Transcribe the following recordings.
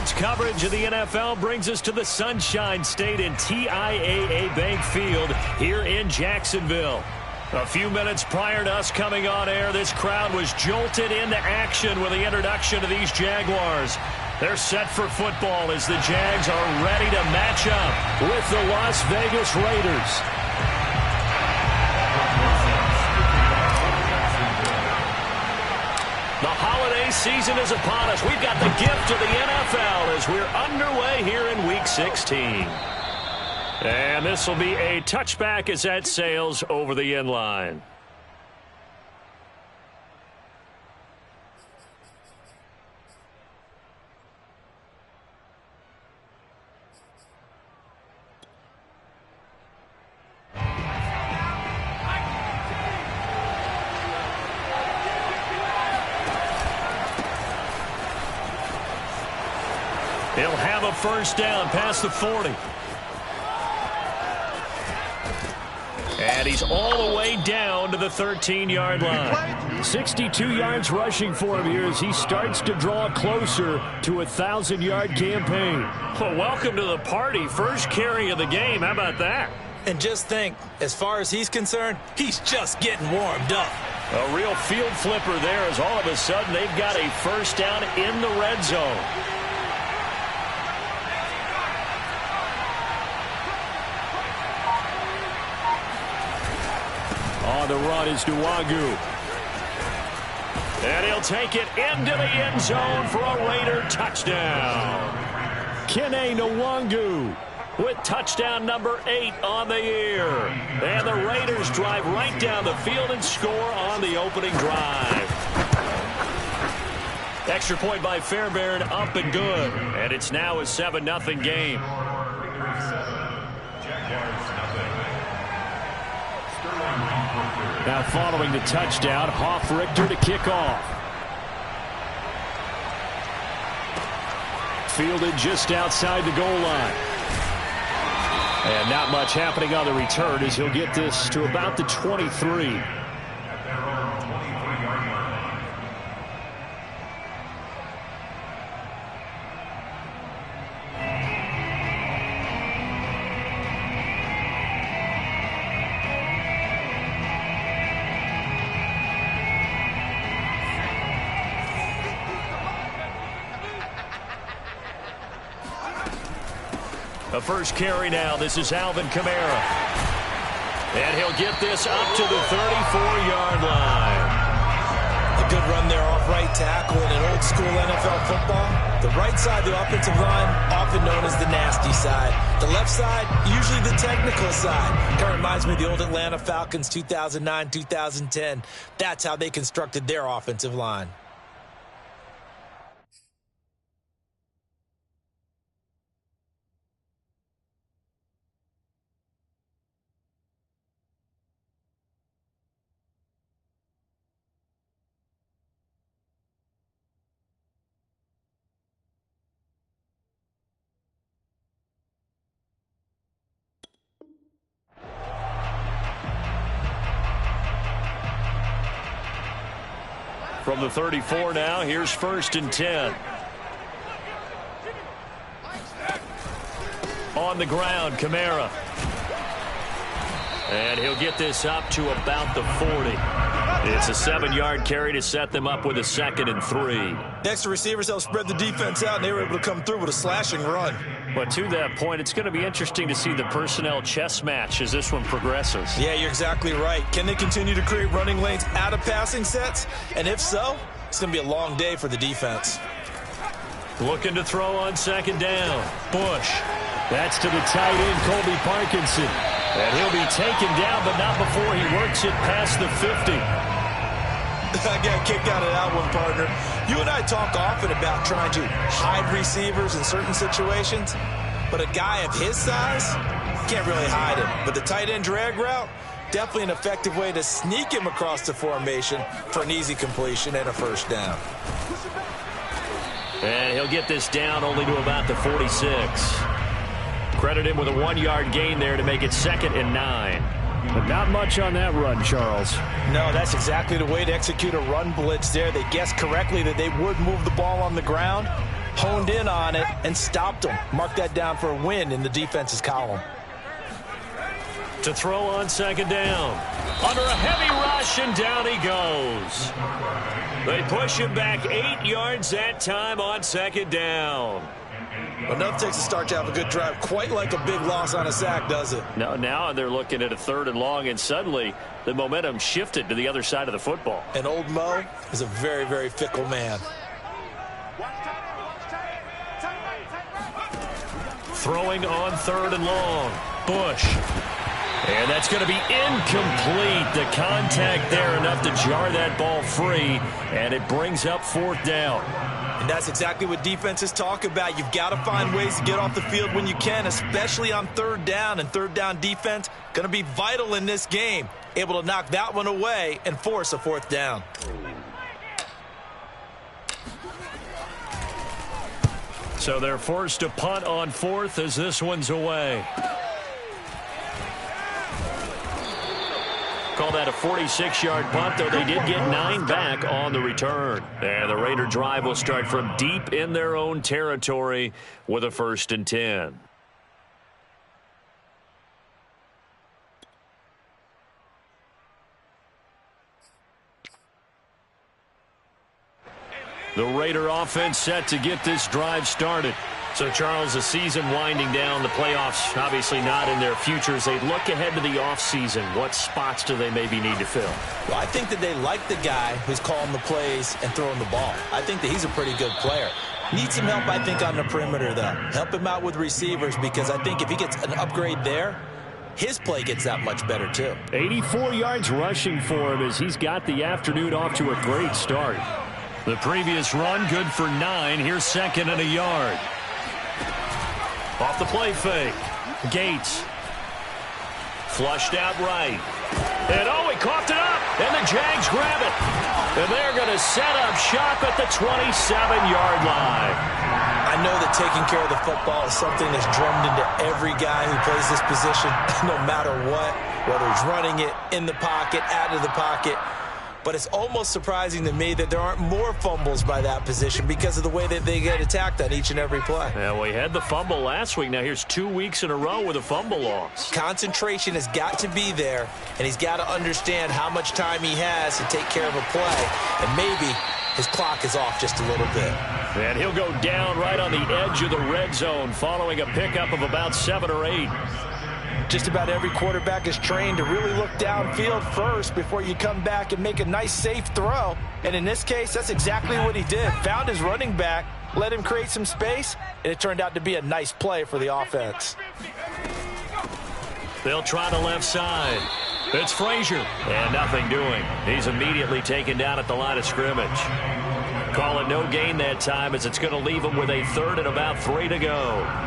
Tonight's coverage of the NFL brings us to the Sunshine State and TIAA Bank Field here in Jacksonville. A few minutes prior to us coming on air, this crowd was jolted into action with the introduction of these Jaguars. They're set for football as the Jags are ready to match up with the Las Vegas Raiders. The holiday season is upon us. We've got the gift of the NFL as we're underway here in Week 16. And this will be a touchback as that sails over the end line. He'll have a first down past the 40. And he's all the way down to the 13-yard line. 62 yards rushing for him here as he starts to draw closer to a 1,000-yard campaign. Well, welcome to the party. First carry of the game. How about that? And just think, as far as he's concerned, he's just getting warmed up. A real field flipper there as all of a sudden they've got a first down in the red zone. On the run is Nwangu. And he'll take it into the end zone for a Raider touchdown. Kene Nwangu with touchdown number 8 on the year. And the Raiders drive right down the field and score on the opening drive. Extra point by Fairbairn, up and good. And it's now a 7-0 game. Now following the touchdown, Hoff-Richter to kick off. Fielded just outside the goal line. And not much happening on the return as he'll get this to about the 23. The first carry now. This is Alvin Kamara. And he'll get this up to the 34-yard line. A good run there off right tackle in an old-school NFL football. The right side of the offensive line, often known as the nasty side. The left side, usually the technical side. Kind of reminds me of the old Atlanta Falcons 2009-2010. That's how they constructed their offensive line. From the 34 now, here's 1st and 10. On the ground, Kamara. And he'll get this up to about the 40. It's a 7-yard carry to set them up with a 2nd and 3. Next to receivers help spread the defense out, and they were able to come through with a slashing run. But to that point, it's going to be interesting to see the personnel chess match as this one progresses. Yeah, you're exactly right. Can they continue to create running lanes out of passing sets? And if so, it's going to be a long day for the defense. Looking to throw on 2nd down. Bush. That's to the tight end, Colby Parkinson. And he'll be taken down, but not before he works it past the 50. I got kicked out of that one, partner. You and I talk often about trying to hide receivers in certain situations, but a guy of his size can't really hide him. But the tight end drag route, definitely an effective way to sneak him across the formation for an easy completion and a first down. And he'll get this down only to about the 46. Credit him with a 1-yard gain there to make it 2nd and 9. But not much on that run, Charles. No, that's exactly the way to execute a run blitz there. They guessed correctly that they would move the ball on the ground. honed in on it and stopped them. Mark that down for a win in the defense's column. To throw on second down. Under a heavy rush, and down he goes. They push him back 8 yards that time on second down. Enough takes a start to have a good drive. Quite like a big loss on a sack, does it? No, now they're looking at a 3rd and long, and suddenly the momentum shifted to the other side of the football. And old Mo is a very, very fickle man. Throwing on 3rd and long. Bush. And that's going to be incomplete. The contact there enough to jar that ball free, and it brings up 4th down. And that's exactly what defenses talk about. You've got to find ways to get off the field when you can, especially on 3rd down. And 3rd down defense going to be vital in this game. Able to knock that one away and force a 4th down. So they're forced to punt on 4th as this one's away. Call that a 46-yard punt, though they did get 9 back on the return. And the Raider drive will start from deep in their own territory with a 1st and 10. The Raider offense set to get this drive started. So, Charles, the season winding down, the playoffs obviously not in their future. As they look ahead to the offseason, what spots do they maybe need to fill? Well, I think that they like the guy who's calling the plays and throwing the ball. I think that he's a pretty good player. Needs some help, I think, on the perimeter, though. Help him out with receivers, because I think if he gets an upgrade there, his play gets that much better, too. 84 yards rushing for him as he's got the afternoon off to a great start. The previous run, good for 9. Here's 2nd and a yard. Off the play fake. Gates. Flushed out right. And he coughed it up. And the Jags grab it. And they're going to set up shop at the 27-yard line. I know that taking care of the football is something that's drummed into every guy who plays this position, no matter what, whether he's running it, in the pocket, out of the pocket. But it's almost surprising to me that there aren't more fumbles by that position because of the way that they get attacked on each and every play. Yeah, we had the fumble last week. Now here's 2 weeks in a row with a fumble loss. Concentration has got to be there, and he's got to understand how much time he has to take care of a play. And maybe his clock is off just a little bit. And he'll go down right on the edge of the red zone following a pickup of about 7 or 8. Just about every quarterback is trained to really look downfield first before you come back and make a nice, safe throw. And in this case, that's exactly what he did. Found his running back, let him create some space, and it turned out to be a nice play for the offense. They'll try the left side. It's Frazier, and nothing doing. He's immediately taken down at the line of scrimmage. Call it no gain that time, as it's going to leave him with a 3rd and about 3 to go.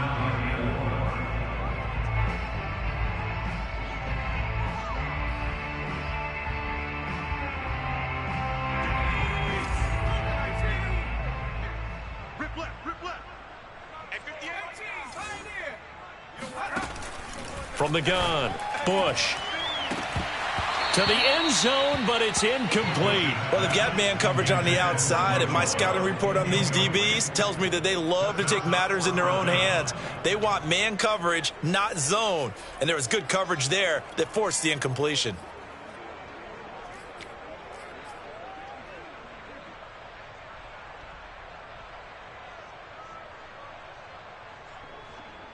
From the gun, Bush. To the end zone, but it's incomplete. Well, they've got man coverage on the outside, and my scouting report on these DBs tells me that they love to take matters in their own hands. They want man coverage, not zone. And there was good coverage there that forced the incompletion.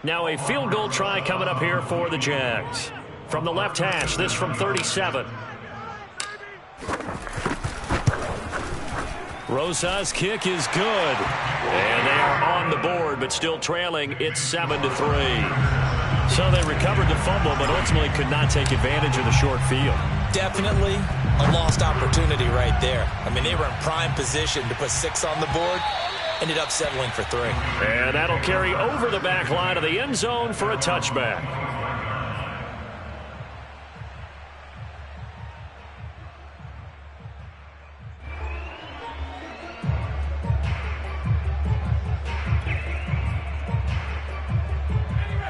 Now a field goal try coming up here for the Jags. From the left hash, this from 37. Rosa's kick is good. And they are on the board, but still trailing. It's 7-3. So they recovered the fumble, but ultimately could not take advantage of the short field. Definitely a lost opportunity right there. I mean, they were in prime position to put 6 on the board. Ended up settling for 3. And that'll carry over the back line of the end zone for a touchback.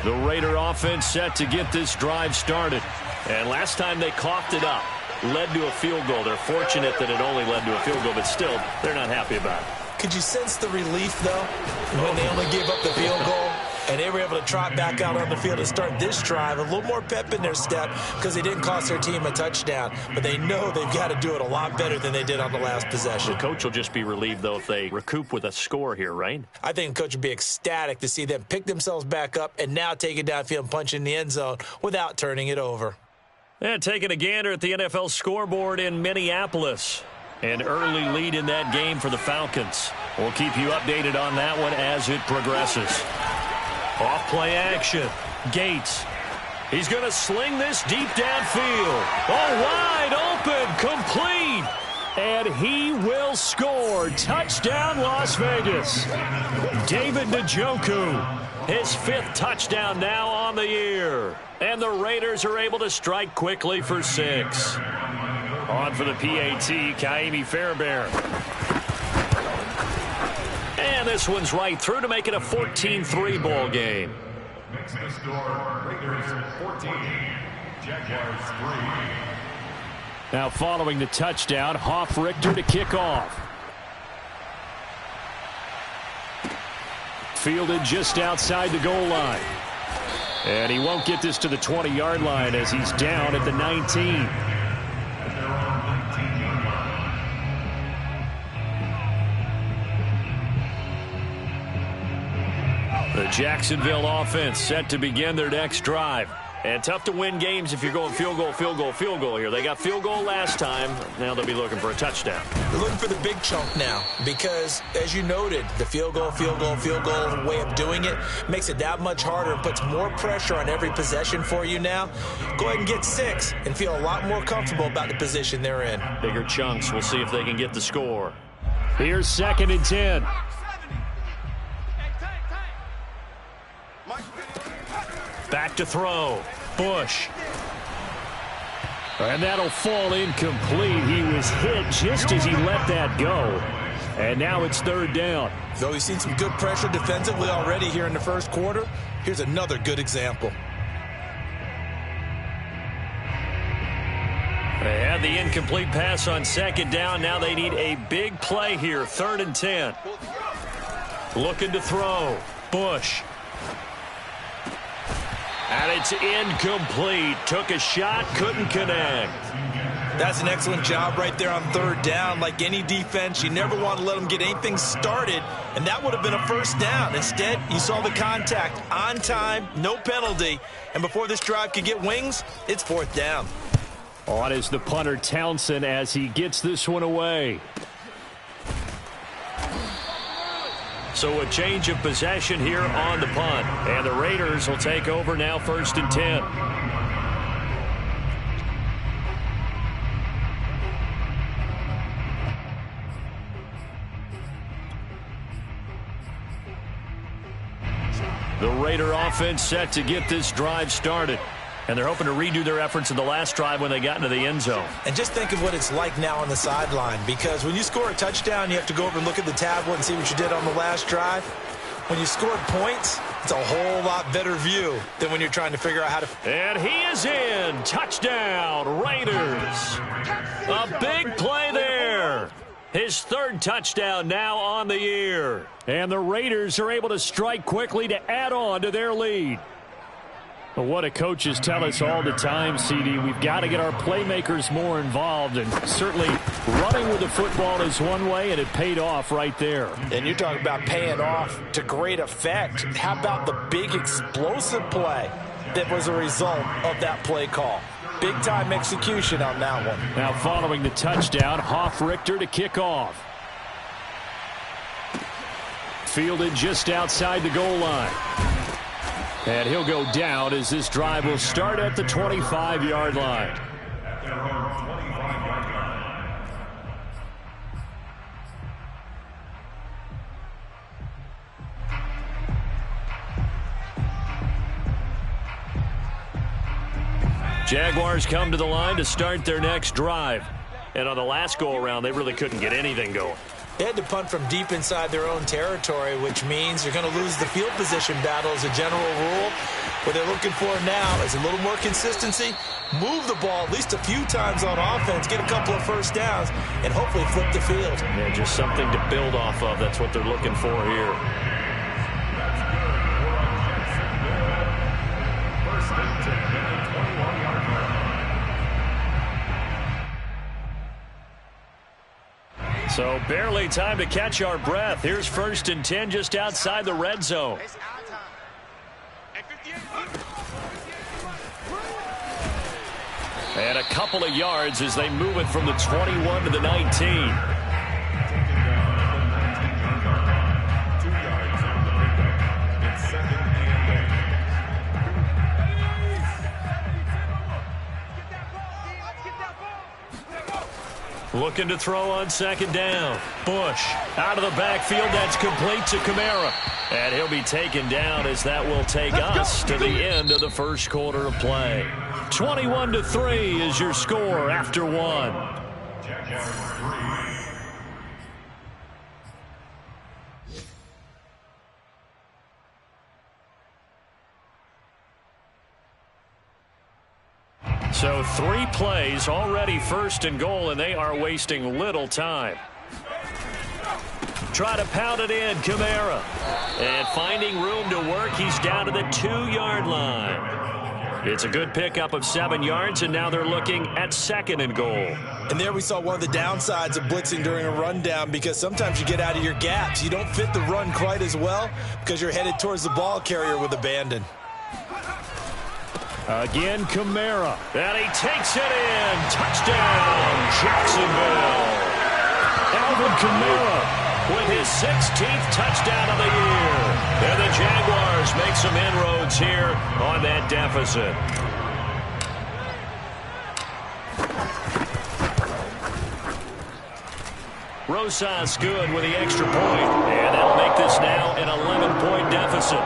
The Raider offense set to get this drive started. And last time they coughed it up, led to a field goal. They're fortunate that it only led to a field goal, but still, they're not happy about it. Could you sense the relief, though, when they only gave up the field goal and they were able to trot back out on the field and start this drive? A little more pep in their step because they didn't cost their team a touchdown. But they know they've got to do it a lot better than they did on the last possession. The coach will just be relieved, though, if they recoup with a score here, right? I think the coach would be ecstatic to see them pick themselves back up and now take it downfield and punch in the end zone without turning it over. And taking a gander at the NFL scoreboard in Minneapolis. An early lead in that game for the Falcons. We'll keep you updated on that one as it progresses. Off play action. Gates. He's going to sling this deep downfield. Oh, wide open. Complete. And he will score. Touchdown, Las Vegas. David Njoku. His 5th touchdown now on the year. And the Raiders are able to strike quickly for 6. On for the PAT, Kaimi Fairbairn. And this one's right through to make it a 14-3 ball game. Next to the score, Raiders 14, Jaguars 3. Now following the touchdown, Richter to kick off. Fielded just outside the goal line. And he won't get this to the 20-yard line as he's down at the 19. The Jacksonville offense set to begin their next drive. And tough to win games if you're going field goal, field goal, field goal here. They got field goal last time. Now they'll be looking for a touchdown. They're looking for the big chunk now because, as you noted, the field goal way of doing it makes it that much harder and puts more pressure on every possession for you now. Go ahead and get 6 and feel a lot more comfortable about the position they're in. Bigger chunks. We'll see if they can get the score. Here's 2nd and 10. Back to throw. Bush. And that'll fall incomplete. He was hit just as he let that go. And now it's 3rd down. Though we've seen some good pressure defensively already here in the first quarter, here's another good example. They had the incomplete pass on 2nd down. Now they need a big play here. 3rd and 10. Looking to throw. Bush. And it's incomplete. Took a shot, couldn't connect. That's an excellent job right there on 3rd down. Like any defense, you never want to let them get anything started, and that would have been a 1st down. Instead, you saw the contact on time, no penalty, and before this drive could get wings, it's 4th down. On is the punter Townsend as he gets this one away. So a change of possession here on the punt. And the Raiders will take over now 1st and 10. The Raider offense set to get this drive started. And they're hoping to redo their efforts in the last drive when they got into the end zone. And just think of what it's like now on the sideline, because when you score a touchdown, you have to go over and look at the tablet and see what you did on the last drive. When you scored points, it's a whole lot better view than when you're trying to figure out how to... And he is in. Touchdown, Raiders. A big play there. His 3rd touchdown now on the year. And the Raiders are able to strike quickly to add on to their lead. But what do coaches tell us all the time, CD? We've got to get our playmakers more involved, and certainly running with the football is one way, and it paid off right there. And you're talking about paying off to great effect. How about the big explosive play that was a result of that play call? Big-time execution on that one. Now following the touchdown, Richter to kick off. Fielded just outside the goal line. And he'll go down as this drive will start at the 25-yard line. Jaguars come to the line to start their next drive. And on the last go-around, they really couldn't get anything going. They had to punt from deep inside their own territory, which means you're going to lose the field position battle as a general rule. What they're looking for now is a little more consistency, move the ball at least a few times on offense, get a couple of first downs, and hopefully flip the field. Yeah, just something to build off of. That's what they're looking for here. First and 10 at the 21-yard line. So barely time to catch our breath. Here's first and 10 just outside the red zone. And a couple of yards as they move it from the 21 to the 19. Looking to throw on second down. Bush out of the backfield. That's complete to Kamara. And he'll be taken down as that will take us to the end of the first quarter of play. 21-3 is your score after one. So 3 plays already first and goal, and they are wasting little time. Try to pound it in, Kamara. And finding room to work, he's down to the 2-yard line. It's a good pickup of 7 yards, and now they're looking at second and goal. And there we saw one of the downsides of blitzing during a rundown, because sometimes you get out of your gaps. You don't fit the run quite as well because you're headed towards the ball carrier with abandon. Again, Kamara. And he takes it in. Touchdown, Jacksonville. Alvin Kamara with his 16th touchdown of the year. And the Jaguars make some inroads here on that deficit. Rosas good with the extra point. And that'll make this now an 11-point deficit.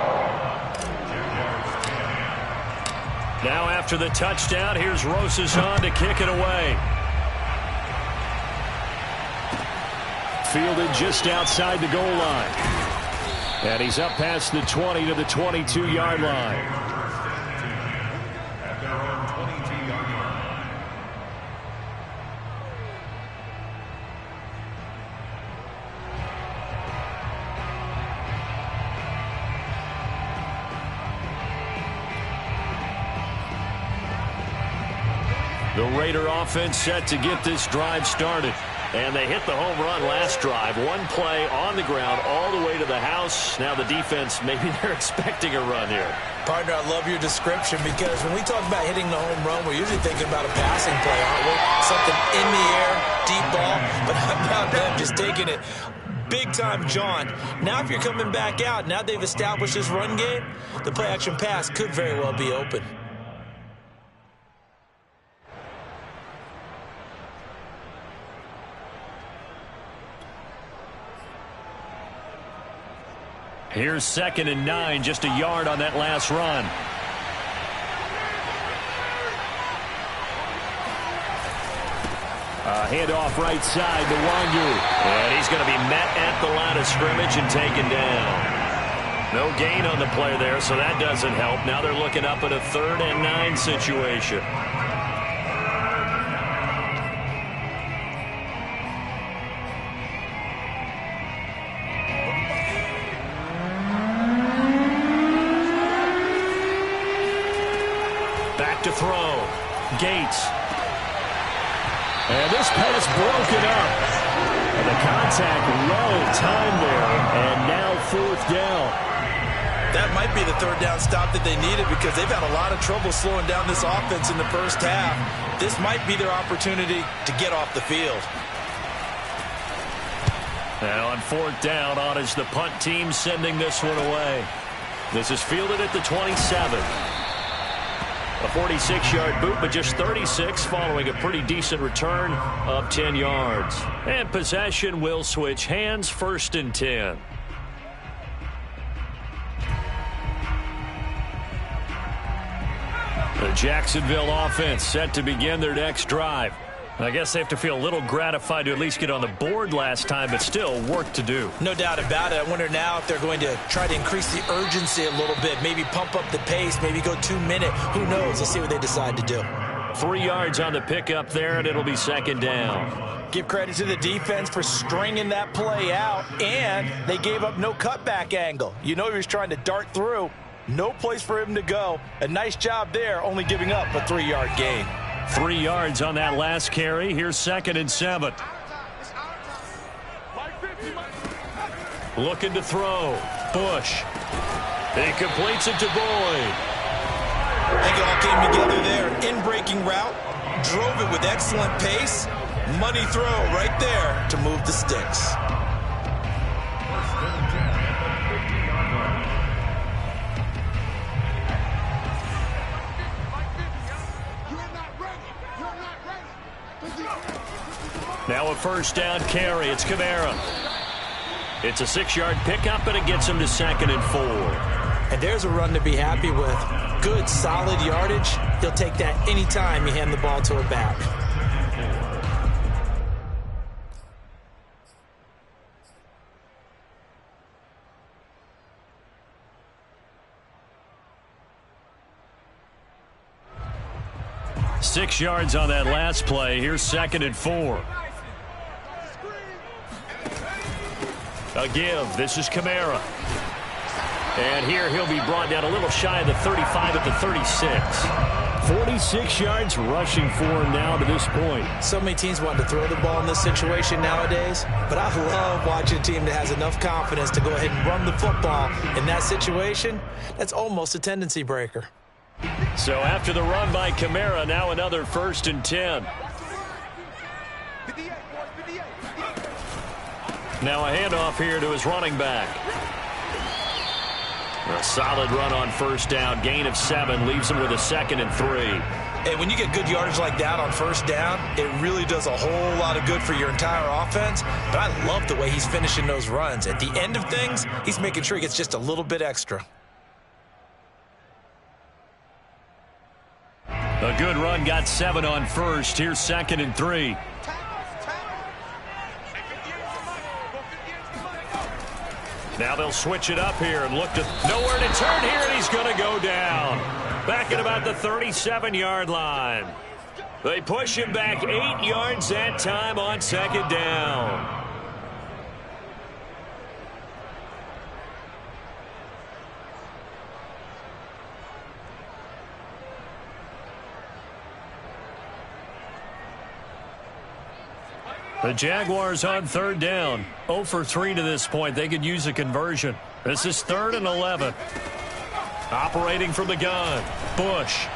Now after the touchdown, here's Rosas on to kick it away. Fielded just outside the goal line. And he's up past the 20 to the 22-yard line. At their own 22-yard line. The Raider offense set to get this drive started. And they hit the home run last drive. One play on the ground all the way to the house. Now the defense, maybe they're expecting a run here. Partner, I love your description, because when we talk about hitting the home run, we're usually thinking about a passing play, aren't we? Something in the air, deep ball. But how about them just taking it big-time jaunt? Now if you're coming back out, now they've established this run game, the play-action pass could very well be open. Here's second and 9, just a yard on that last run. Handoff right side to Wanyu. And he's going to be met at the line of scrimmage and taken down. No gain on the play there, so that doesn't help. Now they're looking up at a 3rd and 9 situation. To throw. Gates. And this pass broken up. And the contact well timed there. And now 4th down. That might be the 3rd down stop that they needed, because they've had a lot of trouble slowing down this offense in the first half. This might be their opportunity to get off the field. Now on 4th down, on is the punt team sending this one away. This is fielded at the 27. A 46-yard boot, but just 36 following a pretty decent return of 10 yards. And possession will switch hands, 1st and 10. The Jacksonville offense set to begin their next drive. I guess they have to feel a little gratified to at least get on the board last time, but still work to do. No doubt about it. I wonder now if they're going to try to increase the urgency a little bit, maybe pump up the pace, maybe go 2 minute. Who knows? Let's see what they decide to do. 3 yards on the pickup there, and it'll be second down. Give credit to the defense for stringing that play out, and they gave up no cutback angle. You know he was trying to dart through. No place for him to go. A nice job there, only giving up a 3-yard gain. 3 yards on that last carry. Here's 2nd and 7. Looking to throw. Bush. He completes it to Boyd. I think it all came together there. In-breaking route. Drove it with excellent pace. Money throw right there to move the sticks. Now a first down carry. It's Kamara. It's a 6-yard pickup, and it gets him to 2nd and 4. And there's a run to be happy with. Good, solid yardage. He'll take that anytime you hand the ball to a back. Six yards on that last play. Here's 2nd and 4. A give. This is Kamara. And here he'll be brought down a little shy of the 35 at the 36. 46 yards rushing for him now to this point. So many teams want to throw the ball in this situation nowadays, but I love watching a team that has enough confidence to go ahead and run the football. In that situation, that's almost a tendency breaker. So after the run by Kamara, now another 1st and 10. Now a handoff here to his running back. A solid run on first down. Gain of 7 leaves him with a 2nd and 3. And when you get good yardage like that on first down, it really does a whole lot of good for your entire offense. But I love the way he's finishing those runs. At the end of things, he's making sure he gets just a little bit extra. A good run got 7 on first. Here's 2nd and 3. Now they'll switch it up here and look to nowhere to turn here, and he's going to go down. Back at about the 37-yard line. They push him back 8 yards that time on 2nd down. The Jaguars on 3rd down. 0 for 3 to this point. They could use a conversion. This is 3rd and 11. Operating from the gun. Bush.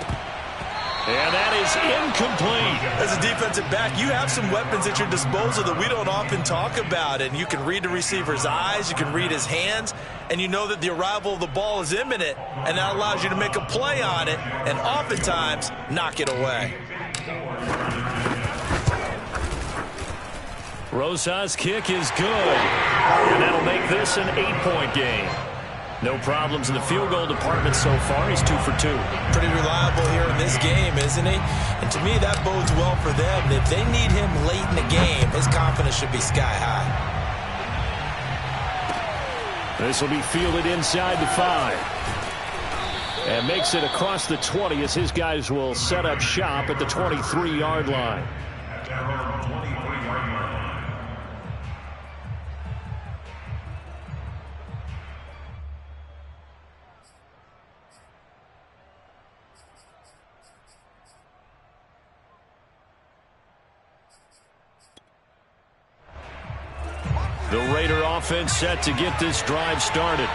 And that is incomplete. As a defensive back, you have some weapons at your disposal that we don't often talk about. And you can read the receiver's eyes. You can read his hands. And you know that the arrival of the ball is imminent. And that allows you to make a play on it. And oftentimes, knock it away. Rosa's kick is good, and that'll make this an 8-point game. No problems in the field goal department so far. He's 2 for 2. Pretty reliable here in this game, isn't he? And to me, that bodes well for them. If they need him late in the game, his confidence should be sky high. This will be fielded inside the 5. And makes it across the 20 as his guys will set up shop at the 23-yard line. The Raider offense set to get this drive started.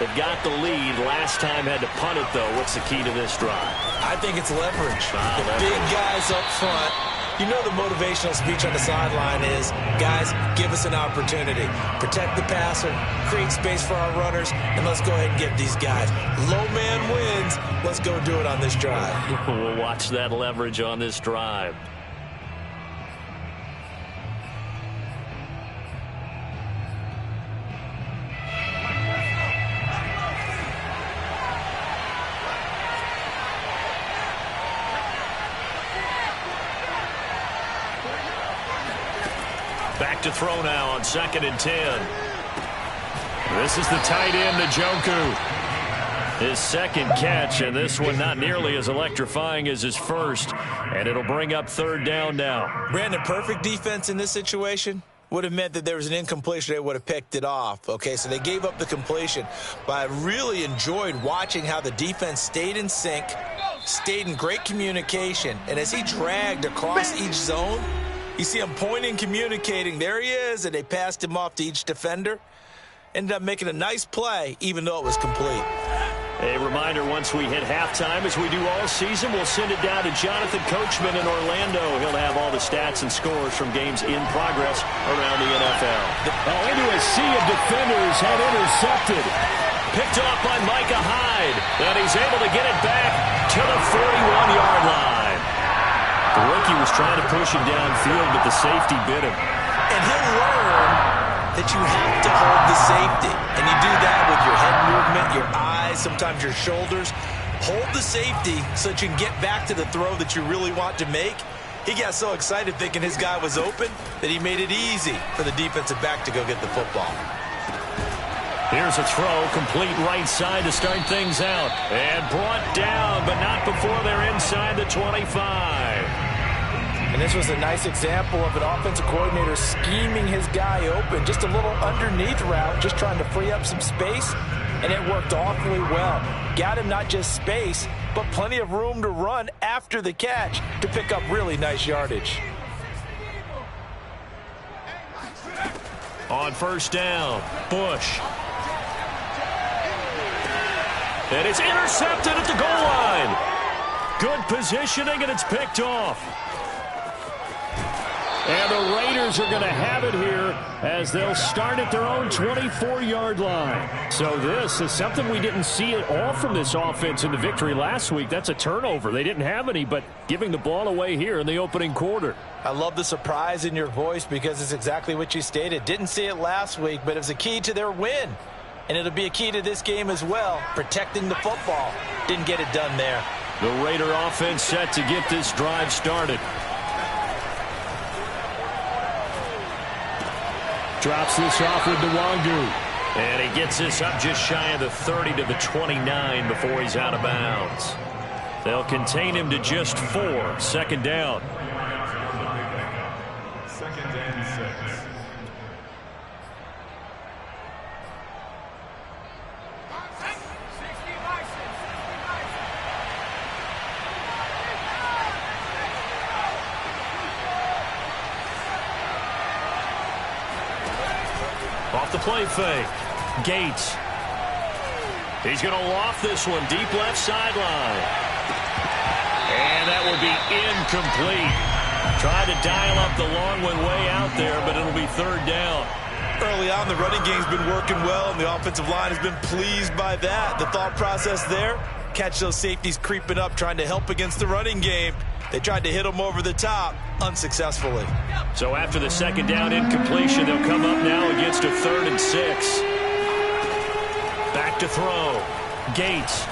They've got the lead. Last time had to punt it, though. What's the key to this drive? I think it's leverage. The big guys up front. You know the motivational speech on the sideline is, guys, give us an opportunity. Protect the passer, create space for our runners, and let's go ahead and get these guys. Low man wins. Let's go do it on this drive. We'll watch that leverage on this drive. Back to throw now on 2nd and 10. This is the tight end, Njoku. His second catch, and this one not nearly as electrifying as his first. And it'll bring up 3rd down now. Brandon, perfect defense in this situation would have meant that there was an incompletion. They would have picked it off. Okay, so they gave up the completion. But I really enjoyed watching how the defense stayed in sync, stayed in great communication. And as he dragged across each zone, you see him pointing, communicating. There he is, and they passed him off to each defender. Ended up making a nice play, even though it was complete. A reminder, once we hit halftime, as we do all season, we'll send it down to Jonathan Coachman in Orlando. He'll have all the stats and scores from games in progress around the NFL. Into a sea of defenders and intercepted. Picked off by Micah Hyde, and he's able to get it back to the 41-yard line. The rookie was trying to push him downfield, but the safety bit him. And he'll learn that you have to hold the safety. And you do that with your head movement, your eyes, sometimes your shoulders. Hold the safety so that you can get back to the throw that you really want to make. He got so excited thinking his guy was open that he made it easy for the defensive back to go get the football. Here's a throw, complete right side to start things out. And brought down, but not before they're inside the 25. And this was a nice example of an offensive coordinator scheming his guy open. Just a little underneath route, just trying to free up some space, and it worked awfully well. Got him not just space, but plenty of room to run after the catch to pick up really nice yardage. On 1st down, Bush. And it's intercepted at the goal line. Good positioning, and it's picked off. And the Raiders are going to have it here as they'll start at their own 24-yard line. So this is something we didn't see at all from this offense in the victory last week. That's a turnover. They didn't have any, but giving the ball away here in the opening quarter. I love the surprise in your voice because it's exactly what you stated. Didn't see it last week, but it was a key to their win. And it'll be a key to this game as well, protecting the football. Didn't get it done there. The Raider offense set to get this drive started. Drops this off with Nwangu. And he gets this up just shy of the 30 to the 29 before he's out of bounds. They'll contain him to just 4. 2nd down. 2nd and 6. Off the play fake. Gates. He's going to loft this one deep left sideline. And that would be incomplete. Tried to dial up the long one way out there, but it'll be 3rd down. Early on, the running game's been working well, and the offensive line has been pleased by that. The thought process there, catch those safeties creeping up, trying to help against the running game. They tried to hit them over the top, unsuccessfully. So after the 2nd down incompletion, they'll come up now against a 3rd and 6. Back to throw. Gates.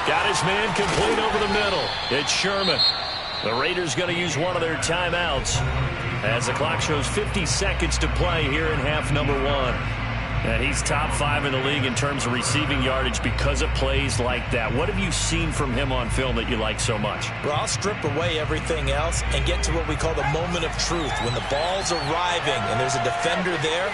Got his man complete over the middle. It's Sherman. The Raiders going to use one of their timeouts as the clock shows 50 seconds to play here in half number 1. And he's top 5 in the league in terms of receiving yardage because of plays like that. What have you seen from him on film that you like so much? Well, I'll strip away everything else and get to what we call the moment of truth. When the ball's arriving and there's a defender there,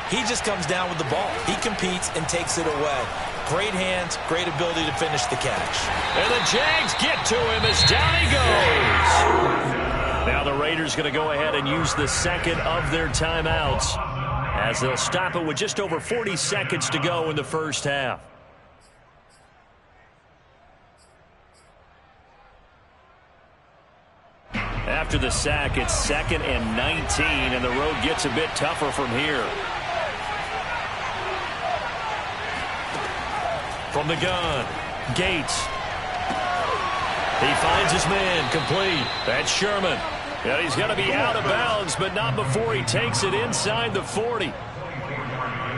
he just comes down with the ball. He competes and takes it away. Great hands, great ability to finish the catch. And the Jags get to him as down he goes. Now the Raiders going to go ahead and use the 2nd of their timeouts, as they'll stop it with just over 40 seconds to go in the 1st half. After the sack, it's 2nd and 19, and the road gets a bit tougher from here. From the gun, Gates. He finds his man, complete. That's Sherman. And he's going to be out of bounds, but not before he takes it inside the 40.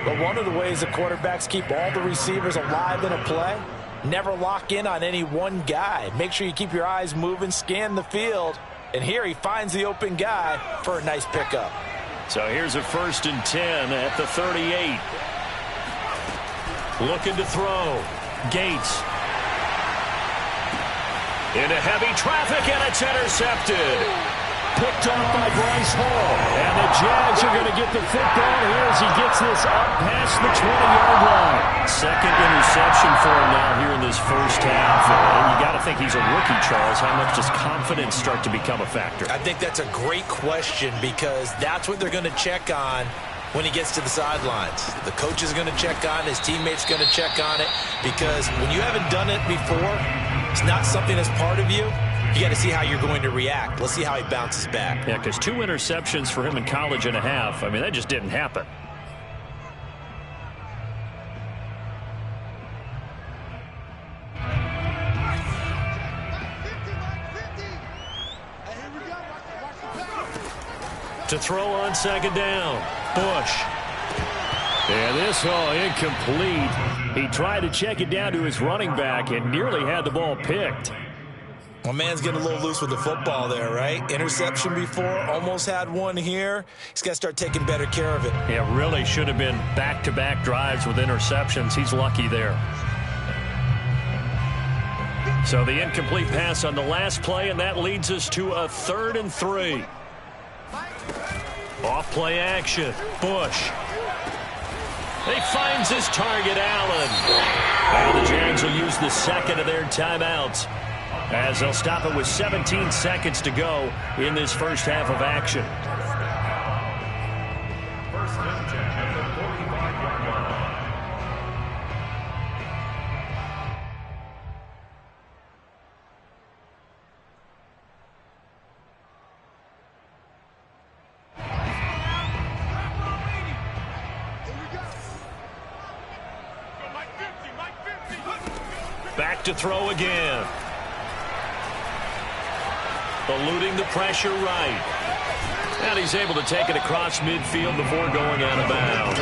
But one of the ways the quarterbacks keep all the receivers alive in a play, never lock in on any one guy. Make sure you keep your eyes moving, scan the field, And here he finds the open guy for a nice pickup. So here's a 1st and 10 at the 38. Looking to throw. Gates. Into heavy traffic, and it's intercepted. Picked off by Bryce Hall. And the Jags are going to get the football here as he gets this up past the 20-yard line. Second interception for him now here in this first half. And you got to think he's a rookie, Charles. How much does confidence start to become a factor? I think that's a great question because that's what they're going to check on when he gets to the sidelines. The coach is going to check on, his teammates going to check on it, because when you haven't done it before, it's not something that's part of you. You got to see how you're going to react. Let's see how he bounces back. Yeah, because 2 interceptions for him in college and a half. I mean, that just didn't happen. To throw on 2nd down. Bush. And this, incomplete. He tried to check it down to his running back and nearly had the ball picked. Well, man's getting a little loose with the football there, right? Interception before, almost had one here. He's got to start taking better care of it. Yeah, really should have been back-to-back drives with interceptions. He's lucky there. So the incomplete pass on the last play, and that leads us to a 3rd and 3. Off play action. Bush. He finds his target, Allen. And the Jags will use the second of their timeouts as they'll stop it with 17 seconds to go in this first half of action. First down at the 45-yard line. Back to throw again. Eluding the pressure right. And he's able to take it across midfield before going out of bounds.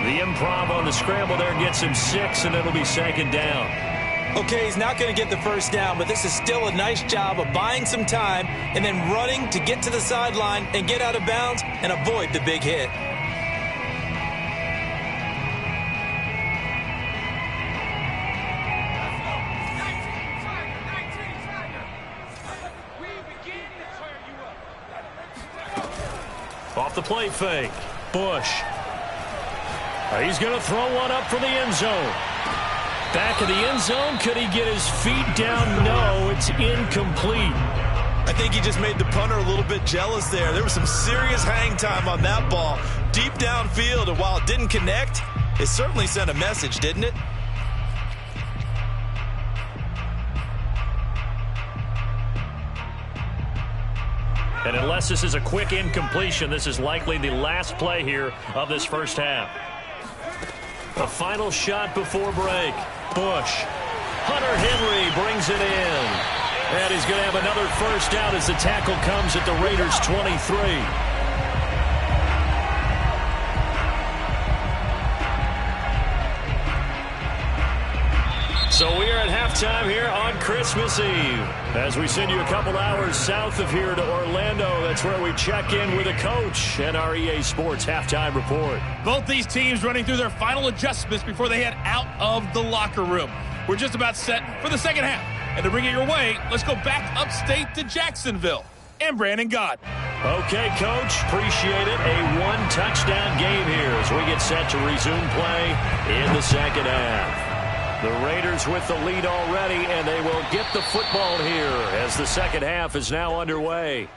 The improv on the scramble there gets him 6, and it'll be 2nd down. Okay, he's not going to get the first down, but this is still a nice job of buying some time and then running to get to the sideline and get out of bounds and avoid the big hit. Off the play fake. Bush. He's going to throw one up for the end zone. Back of the end zone. Could he get his feet down? No, it's incomplete. I think he just made the punter a little bit jealous there. There was some serious hang time on that ball. Deep downfield, and while it didn't connect, it certainly sent a message, didn't it? And unless this is a quick incompletion, this is likely the last play here of this first half. A final shot before break. Bush. Hunter Henry brings it in. And he's going to have another first down as the tackle comes at the Raiders' 23. So we are at halftime here on Christmas Eve. As we send you a couple hours south of here to Orlando, that's where we check in with a coach and our EA Sports halftime report. Both these teams running through their final adjustments before they head out of the locker room. We're just about set for the second half. And to bring it your way, let's go back upstate to Jacksonville. And Brandon Gott. Okay, Coach. Appreciate it. A one-touchdown game here as we get set to resume play in the second half. The Raiders with the lead already, and they will get the football here as the second half is now underway.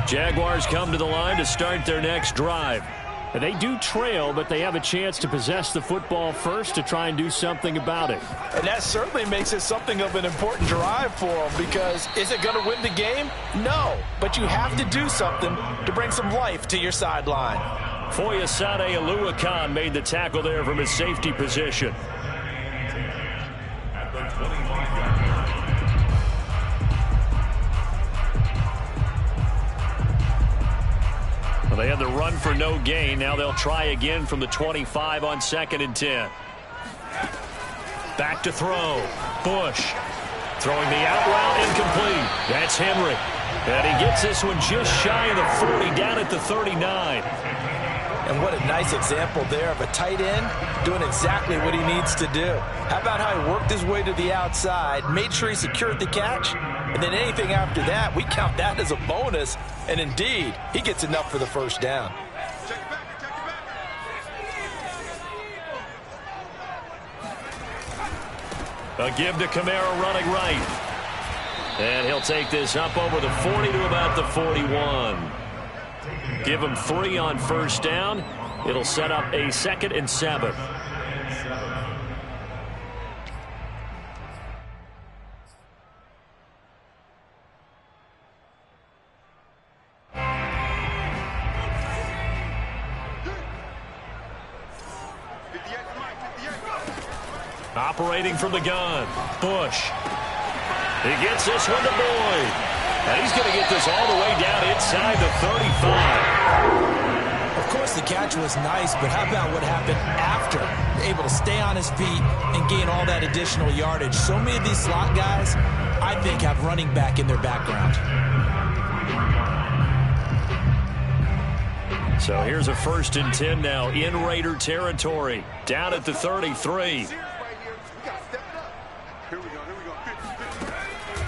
Jaguars come to the line to start their next drive. They do trail, but they have a chance to possess the football first to try and do something about it. And that certainly makes it something of an important drive for them, because is it going to win the game? No, but you have to do something to bring some life to your sideline. Foyesade Oluwakan made the tackle there from his safety position. Well, they had the run for no gain. Now they'll try again from the 25 on 2nd and 10. Back to throw. Bush throwing the out route, incomplete. That's Henry. And he gets this one just shy of the 40, down at the 39. And what a nice example there of a tight end doing exactly what he needs to do. How about how he worked his way to the outside, made sure he secured the catch, and then anything after that, we count that as a bonus. And indeed, he gets enough for the first down. A give to Kamara running right. And he'll take this up over the 40 to about the 41. Give him 3 on first down. It'll set up a 2nd and 7. Operating from the gun, Bush. He gets this one to Boyd. And he's going to get this all the way down inside the 35. Of course, the catch was nice, but how about what happened after? Able to stay on his feet and gain all that additional yardage. So many of these slot guys, I think, have running back in their background. So here's a 1st and 10 now in Raider territory. Down at the 33.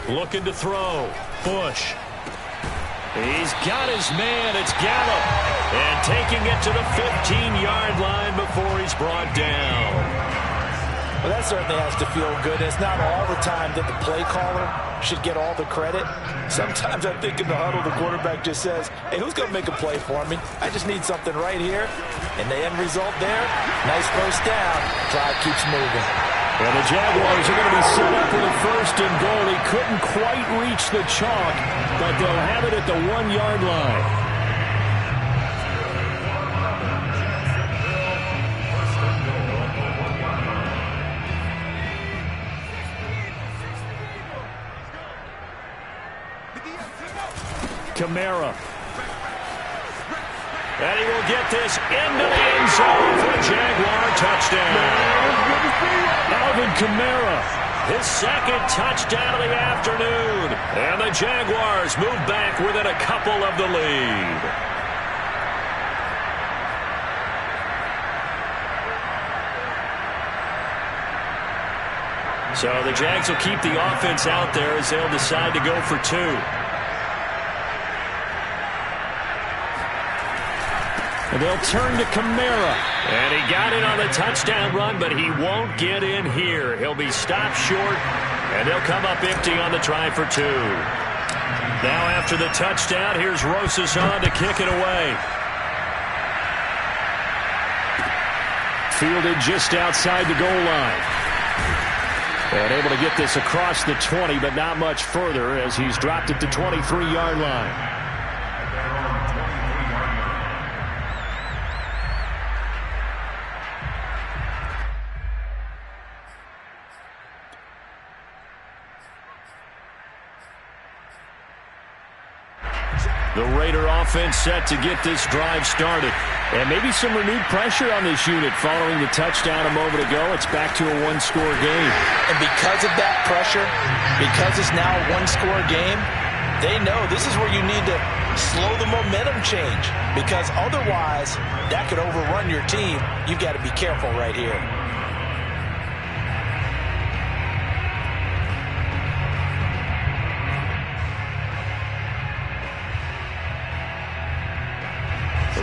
Looking to throw. Bush. He's got his man. It's Gallup. And taking it to the 15-yard line before he's brought down. Well, that certainly has to feel good. It's not all the time that the play caller should get all the credit. Sometimes I think in the huddle, the quarterback just says, hey, who's going to make a play for me? I just need something right here. And the end result there, nice first down. Drive keeps moving. Well, the Jaguars are going to be set up with a 1st and goal. He couldn't quite reach the chalk, but they'll have it at the 1-yard line. Kamara. And he will get this into the end zone for a Jaguar touchdown. Alvin Kamara. His 2nd touchdown of the afternoon. And the Jaguars move back within a couple of the lead. So the Jags will keep the offense out there as they'll decide to go for 2. And they'll turn to Kamara. And he got it on the touchdown run, but he won't get in here. He'll be stopped short, and they'll come up empty on the try for 2. Now after the touchdown, here's Rosas on to kick it away. Fielded just outside the goal line. And able to get this across the 20, but not much further as he's dropped it to 23-yard line. The Raider offense set to get this drive started. And maybe some renewed pressure on this unit following the touchdown a moment ago. It's back to a 1-score game. And because of that pressure, because it's now a 1-score game, they know this is where you need to slow the momentum change. Because otherwise, that could overrun your team. You've got to be careful right here.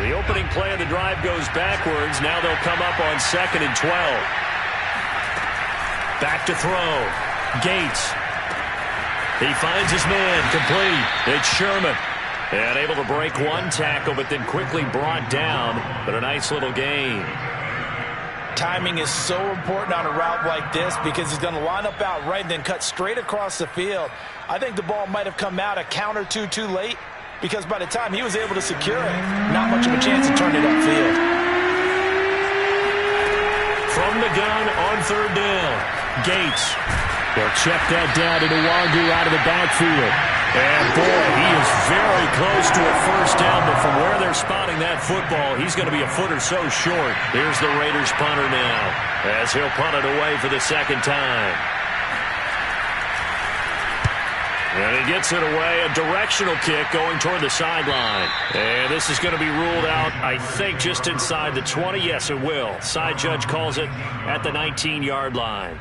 The opening play of the drive goes backwards. Now they'll come up on 2nd and 12. Back to throw. Gates. He finds his man. Complete. It's Sherman. And able to break one tackle, but then quickly brought down. But a nice little gain. Timing is so important on a route like this because he's going to line up out right and then cut straight across the field. I think the ball might have come out a count or two too late, because by the time he was able to secure it, not much of a chance to turn it upfield. From the gun on 3rd down, Gates. They'll check that down to Nwangu out of the backfield. And boy, he is very close to a first down, but from where they're spotting that football, he's going to be a foot or so short. Here's the Raiders punter now, as he'll punt it away for the second time. And he gets it away, a directional kick going toward the sideline. And this is going to be ruled out, I think, just inside the 20. Yes, it will. Side judge calls it at the 19-yard line.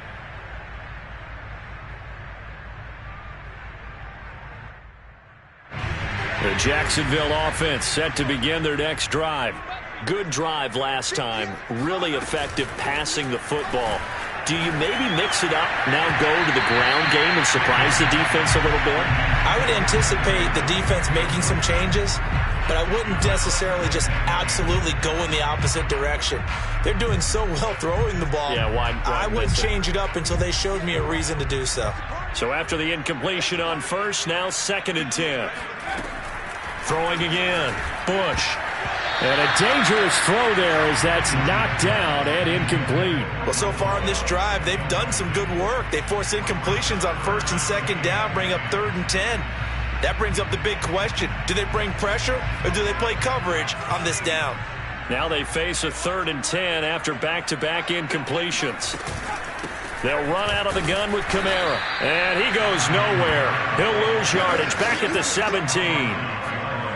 The Jacksonville offense set to begin their next drive. Good drive last time. Really effective passing the football. Do you maybe mix it up, now go to the ground game and surprise the defense a little bit? I would anticipate the defense making some changes, but I wouldn't necessarily just absolutely go in the opposite direction. They're doing so well throwing the ball. Yeah, why I wouldn't change it up until they showed me a reason to do so. So after the incompletion on first, now 2nd and 10. Throwing again. Bush. And a dangerous throw there as that's knocked down and incomplete. Well, so far in this drive, they've done some good work. They force incompletions on 1st and 2nd down, bring up 3rd and 10. That brings up the big question. Do they bring pressure or do they play coverage on this down? Now they face a 3rd and 10 after back-to-back incompletions. They'll run out of the gun with Kamara. And he goes nowhere. He'll lose yardage back at the 17.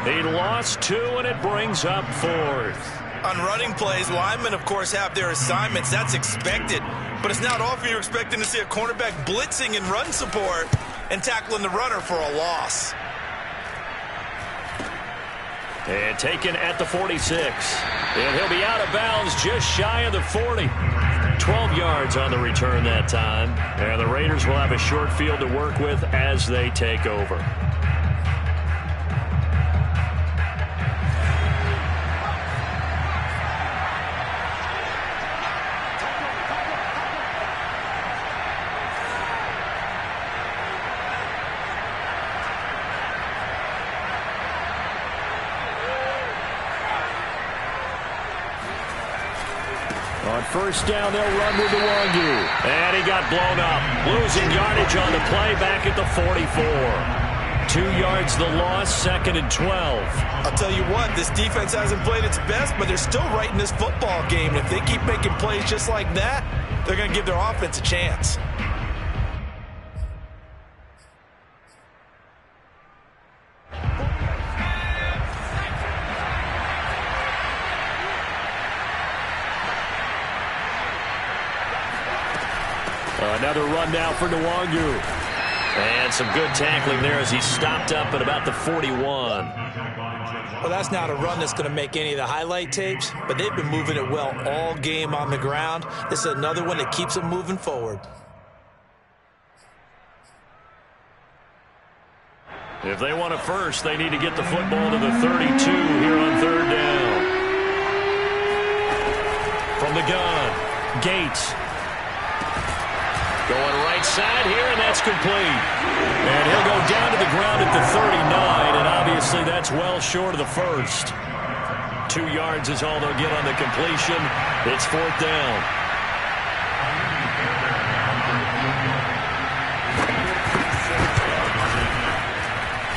He lost 2, and it brings up 4th. On running plays, linemen, of course, have their assignments. That's expected. But it's not often you're expecting to see a cornerback blitzing in run support and tackling the runner for a loss. And taken at the 46. And he'll be out of bounds just shy of the 40. 12 yards on the return that time. And the Raiders will have a short field to work with as they take over. On first down, they'll run with the Wangu. And he got blown up. Losing yardage on the play back at the 44. 2 yards the loss, 2nd and 12. I'll tell you what, this defense hasn't played its best, but they're still right in this football game. If they keep making plays just like that, they're going to give their offense a chance. Another run now for Nwangu. And some good tackling there as he stopped up at about the 41. Well, that's not a run that's going to make any of the highlight tapes, but they've been moving it well all game on the ground. This is another one that keeps them moving forward. If they want it first, they need to get the football to the 32 here on 3rd down. From the gun, Gates. Going right side here, and that's complete. And he'll go down to the ground at the 39, and obviously that's well short of the first. 2 yards is all they'll get on the completion. It's 4th down.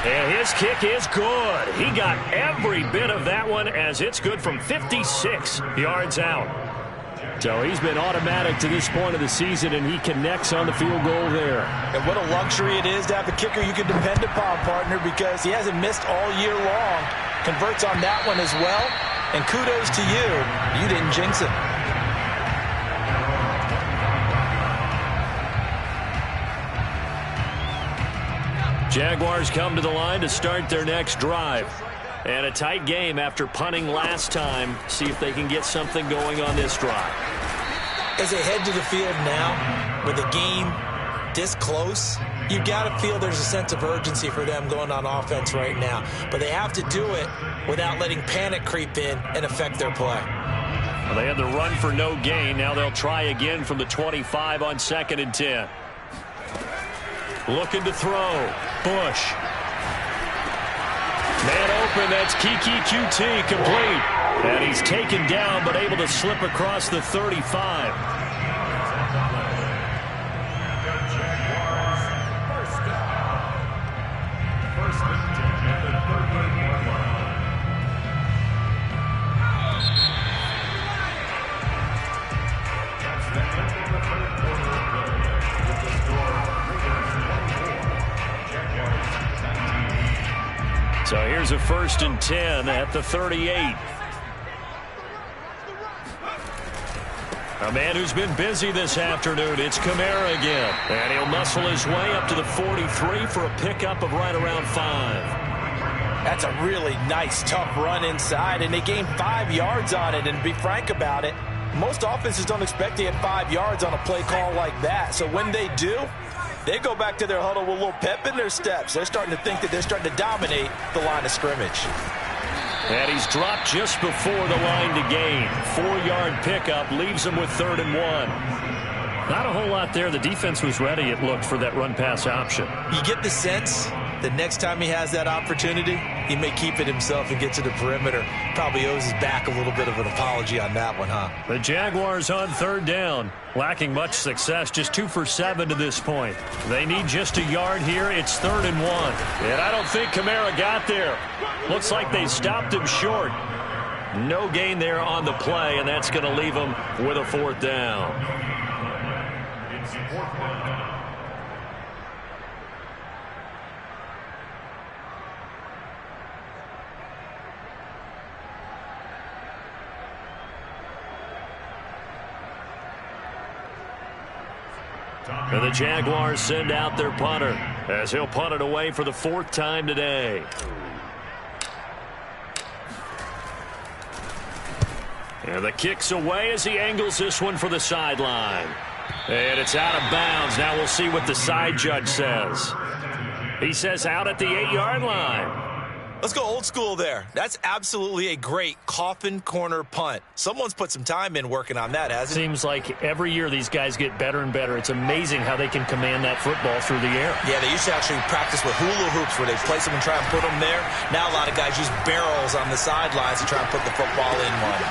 And his kick is good. He got every bit of that one as it's good from 56 yards out. So he's been automatic to this point of the season, and he connects on the field goal there. And what a luxury it is to have a kicker you can depend upon, partner, because he hasn't missed all year long. Converts on that one as well. And kudos to you. You didn't jinx it. Jaguars come to the line to start their next drive. And a tight game after punting last time. See if they can get something going on this drive. As they head to the field now, with the game this close, you got to feel there's a sense of urgency for them going on offense right now. But they have to do it without letting panic creep in and affect their play. Well, they had the run for no gain. Now they'll try again from the 25 on 2nd and 10. Looking to throw. Bush. Man open, that's Kiki QT, complete. And he's taken down, but able to slip across the 35. So here's a 1st and 10 at the 38. A man who's been busy this afternoon, it's Kamara again. And he'll muscle his way up to the 43 for a pickup of right around 5. That's a really nice, tough run inside, and they gained 5 yards on it. And to be frank about it, most offenses don't expect to get 5 yards on a play call like that. So when they do, they go back to their huddle with a little pep in their steps. They're starting to think that they're starting to dominate the line of scrimmage. And he's dropped just before the line to gain. 4-yard pickup leaves him with 3rd and 1. Not a whole lot there. The defense was ready, it looked, for that run-pass option. You get the sense that next time he has that opportunity, he may keep it himself and get to the perimeter. Probably owes his back a little bit of an apology on that one, huh? The Jaguars on 3rd down. Lacking much success, just 2 for 7 to this point. They need just a yard here. It's 3rd and 1. And I don't think Kamara got there. Looks like they stopped him short. No gain there on the play, and that's going to leave him with a 4th down. It's 4th down. And the Jaguars send out their punter as he'll punt it away for the 4th time today. And the kick's away as he angles this one for the sideline. And it's out of bounds. Now we'll see what the side judge says. He says out at the 8-yard line. Let's go old school there. That's absolutely a great coffin corner punt. Someone's put some time in working on that, hasn't it? Seems like every year these guys get better and better. It's amazing how they can command that football through the air. Yeah, they used to actually practice with hula hoops where they place them and try and put them there. Now a lot of guys use barrels on the sidelines to try and put the football in one.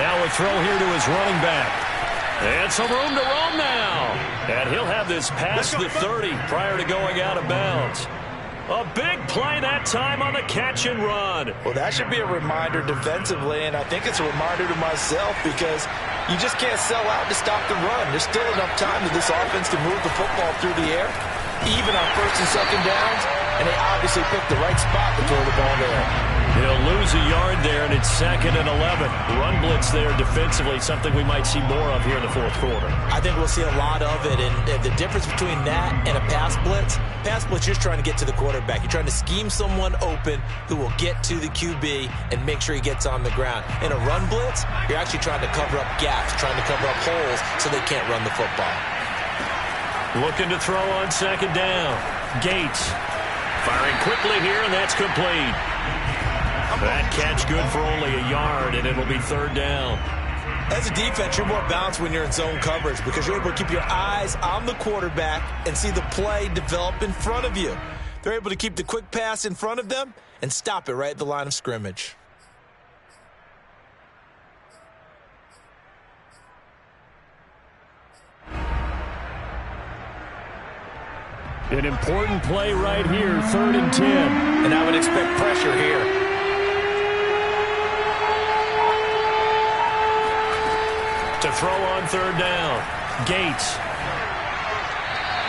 Now a throw here to his running back. And some room to roam now. And he'll have this past the 30 prior to going out of bounds. A big play that time on the catch and run. Well, that should be a reminder defensively, and I think it's a reminder to myself because you just can't sell out to stop the run. There's still enough time for this offense to move the football through the air, even on 1st and 2nd downs, and they obviously picked the right spot to throw the ball there. He'll lose a yard there, and it's 2nd and 11. Run blitz there defensively, something we might see more of here in the 4th quarter. I think we'll see a lot of it, and the difference between that and a pass blitz, you're just trying to get to the quarterback. You're trying to scheme someone open who will get to the QB and make sure he gets on the ground. In a run blitz, you're actually trying to cover up gaps, trying to cover up holes so they can't run the football. Looking to throw on 2nd down. Gates firing quickly here, and that's complete. That catch good for only a yard, and it'll be 3rd down. As a defense, you're more balanced when you're in zone coverage because you're able to keep your eyes on the quarterback and see the play develop in front of you. They're able to keep the quick pass in front of them and stop it right at the line of scrimmage. An important play right here, 3rd and 10. And I would expect pressure here. To throw on 3rd down. Gates.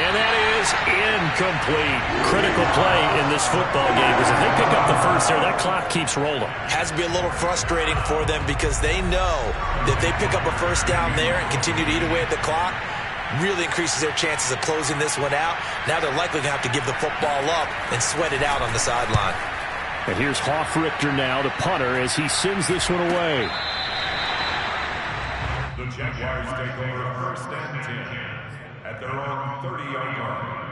And that is incomplete. Critical play in this football game because if they pick up the first there, that clock keeps rolling. Has to be a little frustrating for them because they know that they pick up a 1st down there and continue to eat away at the clock, really increases their chances of closing this one out. Now they're likely going to have to give the football up and sweat it out on the sideline. And here's Hoffrichter now, the punter, as he sends this one away. The Jaguars take over 1st and 10 at their own 30-yard line.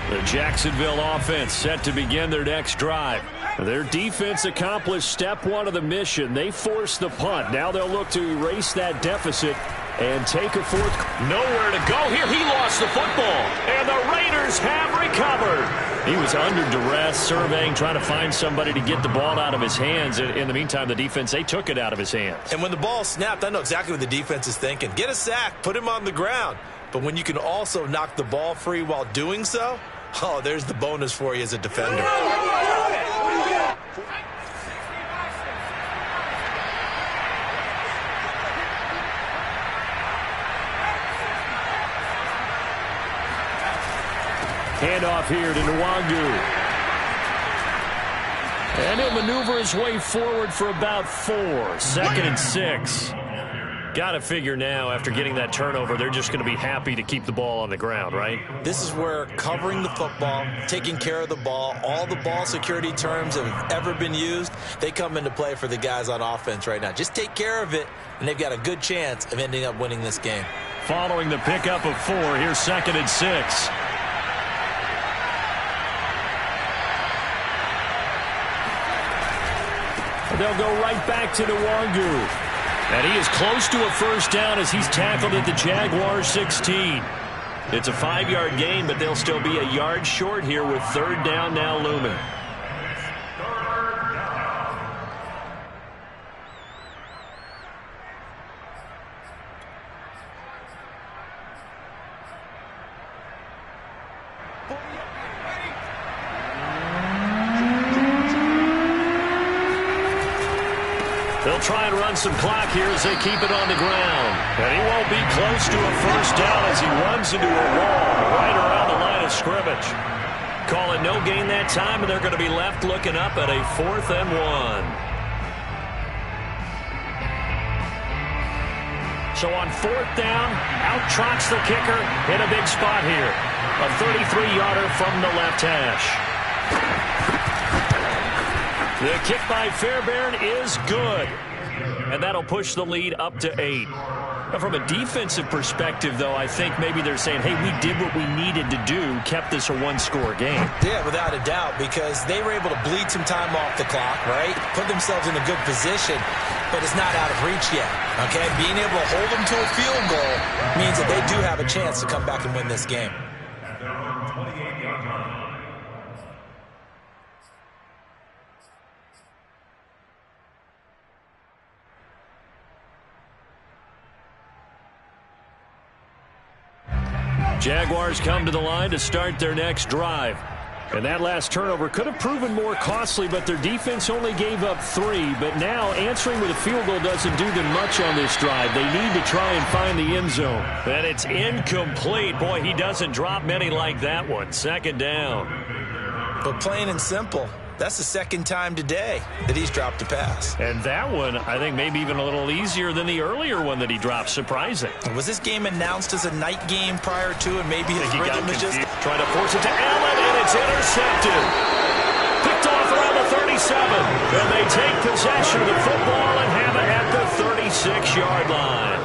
The Jacksonville offense set to begin their next drive. Their defense accomplished step 1 of the mission. They forced the punt. Now they'll look to erase that deficit and take a 4th. Nowhere to go here. He lost the football. And the Raiders have recovered. He was under duress, surveying, trying to find somebody to get the ball out of his hands. In the meantime, the defense, they took it out of his hands. And when the ball snapped, I know exactly what the defense is thinking. Get a sack, put him on the ground. But when you can also knock the ball free while doing so, oh, there's the bonus for you as a defender. Handoff here to Nwangu. And he'll maneuver his way forward for about 4. 2nd and 6. Got to figure now, after getting that turnover, they're just going to be happy to keep the ball on the ground, right? This is where covering the football, taking care of the ball, all the ball security terms that have ever been used, they come into play for the guys on offense right now. Just take care of it, and they've got a good chance of ending up winning this game. Following the pickup of 4, here's 2nd and 6. They'll go right back to Nwangu. And he is close to a first down as he's tackled at the Jaguars 16. It's a 5-yard gain, but they'll still be a yard short here with 3rd down now looming. They'll try and run some clock here as they keep it on the ground. And he won't be close to a first down as he runs into a wall right around the line of scrimmage. Call it no gain that time, and they're going to be left looking up at a 4th and 1. So on 4th down, out trots the kicker in a big spot here. A 33-yarder from the left hash. The kick by Fairbairn is good. And that'll push the lead up to 8. Now, from a defensive perspective, though, I think maybe they're saying, hey, we did what we needed to do, kept this a 1-score game. Yeah, without a doubt, because they were able to bleed some time off the clock, right? Put themselves in a good position, but it's not out of reach yet, okay? Being able to hold them to a field goal means that they do have a chance to come back and win this game. At their own 28-yard line. Jaguars come to the line to start their next drive. And that last turnover could have proven more costly, but their defense only gave up 3. But now answering with a field goal doesn't do them much on this drive. They need to try and find the end zone. And it's incomplete. Boy, he doesn't drop many like that one. 2nd down. But plain and simple, that's the 2nd time today that he's dropped a pass. And that one, I think, maybe even a little easier than the earlier one that he dropped. Surprising. Was this game announced as a night game prior to, and maybe his rhythm is just... Trying to force it to Allen, and it's intercepted. Picked off around the 37. And they take possession of the football and have it at the 36-yard line.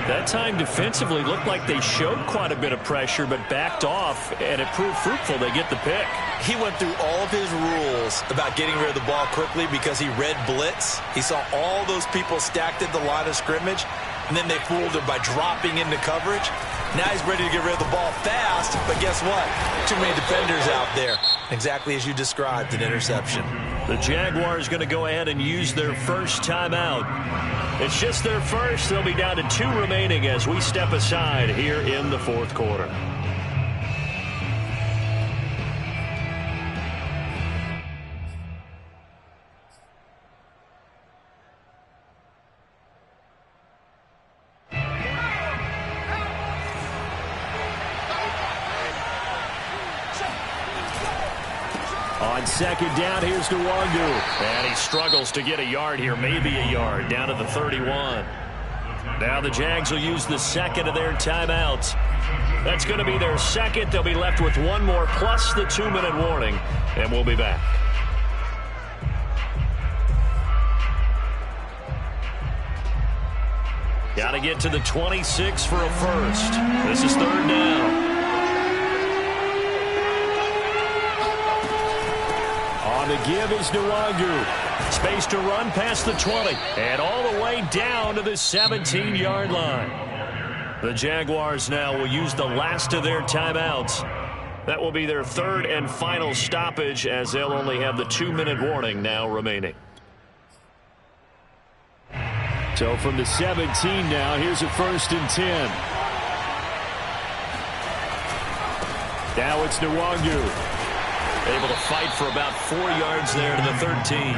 That time defensively looked like they showed quite a bit of pressure, but backed off, and it proved fruitful. They get the pick. He went through all of his rules about getting rid of the ball quickly because he read blitz. He saw all those people stacked at the line of scrimmage, and then they fooled him by dropping into coverage. Now he's ready to get rid of the ball fast, but guess what? Too many defenders out there. Exactly as you described, an interception. The Jaguars going to go ahead and use their first timeout. It's just their first. They'll be down to 2 remaining as we step aside here in the 4th quarter. On 2nd down, here's Nwangu. And he struggles to get a yard here, maybe a yard, down to the 31. Now the Jags will use the 2nd of their timeouts. That's going to be their 2nd. They'll be left with 1 more plus the 2-minute warning, and we'll be back. Got to get to the 26 for a first. This is 3rd down. On the give is Nwangu. Space to run past the 20 and all the way down to the 17-yard line. The Jaguars now will use the last of their timeouts. That will be their 3rd and final stoppage as they'll only have the 2-minute warning now remaining. So from the 17 now, here's a 1st and 10. Now it's Nwangu. Able to fight for about 4 yards there to the 13.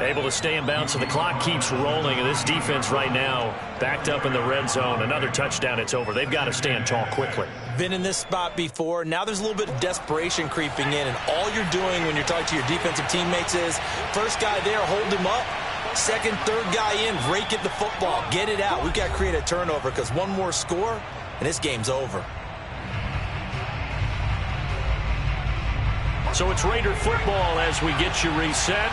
Able to stay in bounds, so the clock keeps rolling. And this defense right now backed up in the red zone. Another touchdown, it's over. They've got to stand tall quickly. Been in this spot before. Now there's a little bit of desperation creeping in. And all you're doing when you're talking to your defensive teammates is, first guy there, hold him up. Second, third guy in, rake at the football. Get it out. We've got to create a turnover because one more score, and this game's over. So it's Raider football as we get you reset.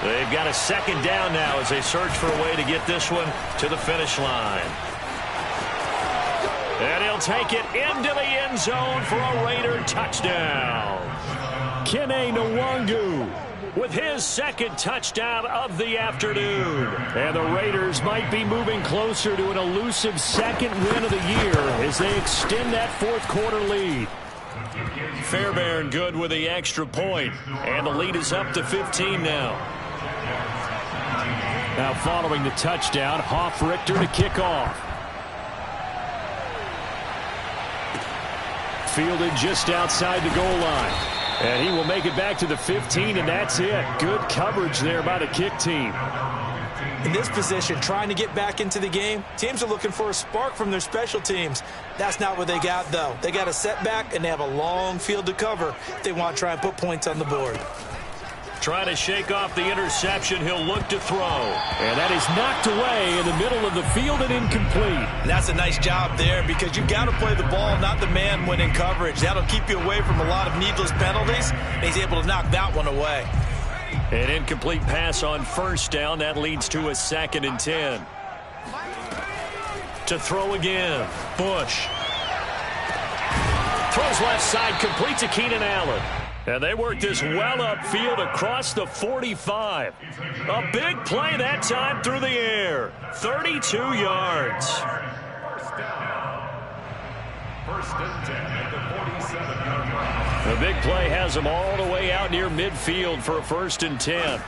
They've got a second down now as they search for a way to get this one to the finish line. And he'll take it into the end zone for a Raider touchdown. Kene Nwangu with his second touchdown of the afternoon. And the Raiders might be moving closer to an elusive second win of the year as they extend that fourth quarter lead. Fairbairn good with the extra point, and the lead is up to 15 now. Now following the touchdown, Hoff-Richter to kick off. Fielded just outside the goal line. And he will make it back to the 15, and that's it. Good coverage there by the kick team. In this position, trying to get back into the game, teams are looking for a spark from their special teams. That's not what they got, though. They got a setback, and they have a long field to cover if they want to try and put points on the board. Trying to shake off the interception. He'll look to throw. And that is knocked away in the middle of the field and incomplete. And that's a nice job there because you've got to play the ball, not the man when in coverage. That'll keep you away from a lot of needless penalties. And he's able to knock that one away. An incomplete pass on first down. That leads to a 2nd and 10. To throw again. Bush. Throws left side, complete to Keenan Allen. And they work this well upfield across the 45. A big play that time through the air. 32 yards. First and 10 at the 47-yard line. The big play has them all the way out near midfield for a 1st and 10.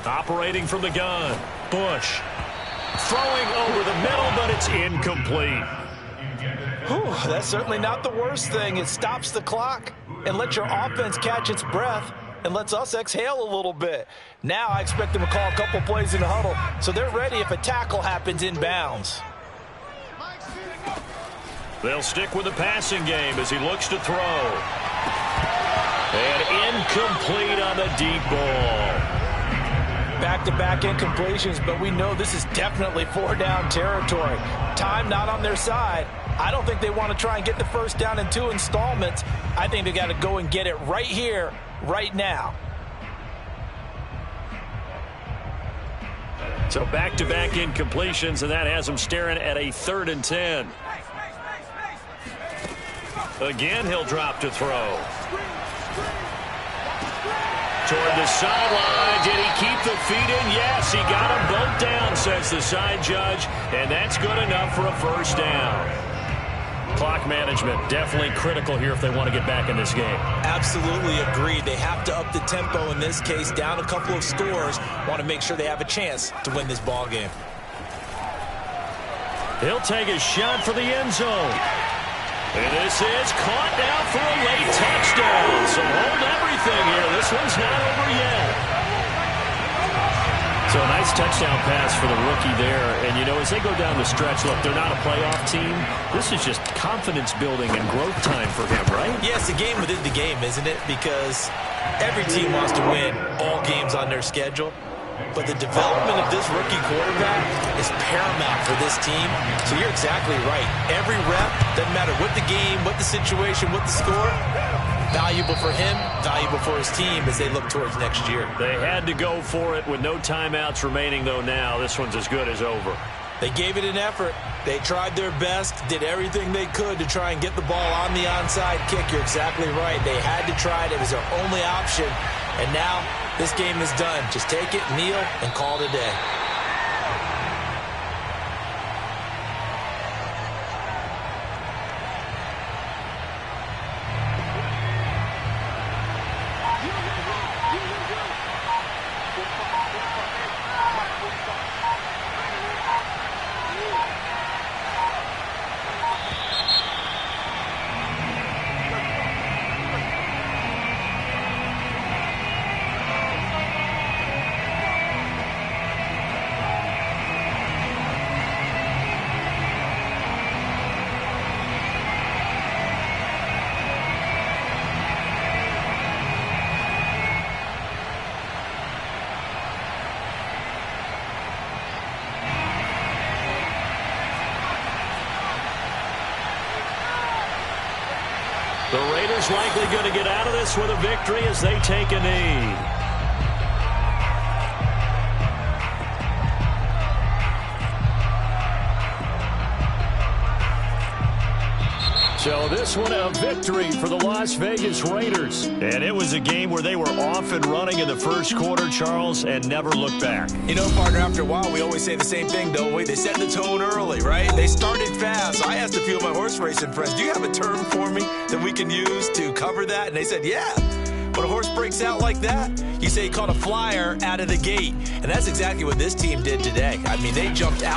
Operating from the gun. Bush. Throwing over the middle, but it's incomplete. Whew, that's certainly not the worst thing. It stops the clock and lets your offense catch its breath and lets us exhale a little bit. Now I expect them to call a couple plays in the huddle so they're ready if a tackle happens inbounds. They'll stick with the passing game as he looks to throw. And incomplete on the deep ball. Back-to-back incompletions, but we know this is definitely 4-down territory. Time not on their side. I don't think they want to try and get the first down in 2 installments. I think they got to go and get it right here, right now. So back-to-back incompletions, and that has them staring at a 3rd and 10. Again, he'll drop to throw. Toward the sideline. Did he keep the feet in? Yes, he got them both down, says the side judge, and that's good enough for a 1st down. Clock management definitely critical here if they want to get back in this game. Absolutely agreed. They have to up the tempo in this case, down a couple of scores. Want to make sure they have a chance to win this ball game. He'll take a shot for the end zone. And this is caught now for a late touchdown. So hold everything here. This one's not over yet. So a nice touchdown pass for the rookie there. And, you know, as they go down the stretch, look, they're not a playoff team. This is just confidence building and growth time for him, right? Yes, a game within the game, isn't it? Because every team wants to win all games on their schedule. But the development of this rookie quarterback is paramount for this team. So you're exactly right. Every rep, doesn't matter what the game, what the situation, what the score, valuable for him, valuable for his team as they look towards next year. They had to go for it with no timeouts remaining, though, now. This one's as good as over. They gave it an effort. They tried their best, did everything they could to try and get the ball on the onside kick. You're exactly right. They had to try it. It was their only option. And now this game is done. Just take it, kneel, and call it a day. Raiders likely going to get out of this with a victory as they take a knee. So this one a victory for the Las Vegas Raiders. And it was a game where they were off and running in the first quarter, Charles, and never looked back. You know, partner, after a while, we always say the same thing, don't we? They set the tone early, right? They started fast. So I asked a few of my horse racing friends, do you have a term for me that we can use to cover that? And they said, yeah. When a horse breaks out like that, you say he caught a flyer out of the gate. And that's exactly what this team did today. I mean, they jumped out.